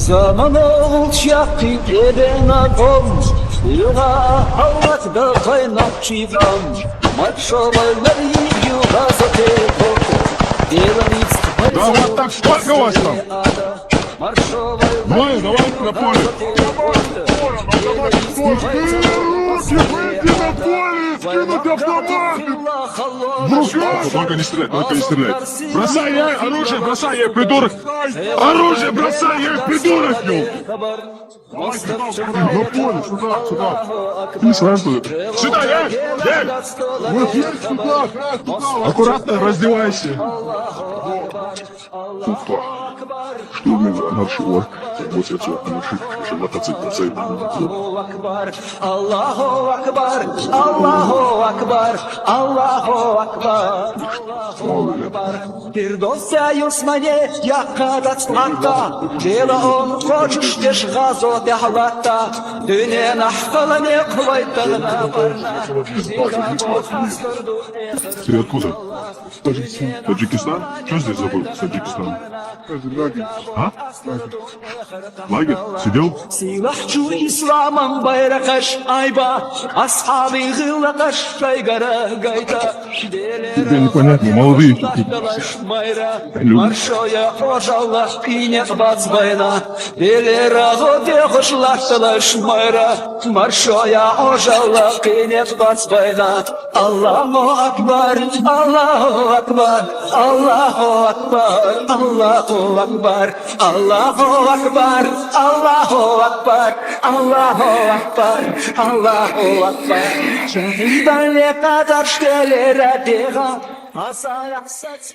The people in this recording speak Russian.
Zaman olacak yerine kom Yuğa havada kaynak çivam Маршовалları yuğa zaten Да, вот так, сколько вас там? Двое, давайте на поле. Выйди на поле, скинуть автоматы! В руках! Только не стрелять, только не стрелять. Бросай, я оружие, бросай, я придурок! Оружие бросай, я придурок, ёл! На поле, сюда, сюда. И сразу. Сюда, я! Вот есть сюда, сюда. Аккуратно раздевайся. Опа. Что у меня маршевок? Вот отсюда маршевок, что мотоцикл цепь. Allahu Akbar, Allahu Akbar, Allahu Akbar, Allahu Akbar, Allahu Akbar. Передося мне, я когда цланта, дело он хочешь, тешь газо дехлата, dünya nahkala ne kuvaytana barna. Ты откуда? Таджикистан? Что здесь забыл? Таджикистан. А? Лагерь? Сидел? Silahçı İslam'ın bayrakış ayba, ashabı gılakış kaygara gayda. Тебе непонятно, молодые такие. Маршоя ожалла пинет бацбайна, Белера годе хошлашталаш майра, Маршоя ожалла пинет бацбайна. Аллаху Акбар, Аллаху Акбар, Аллаху Акбар, Аллаху Акбар, Allahu Akbar, Allahu Akbar, Allahu Akbar, Allahu Akbar. Şehirden ne kadar şeylere diğa, asal aksat.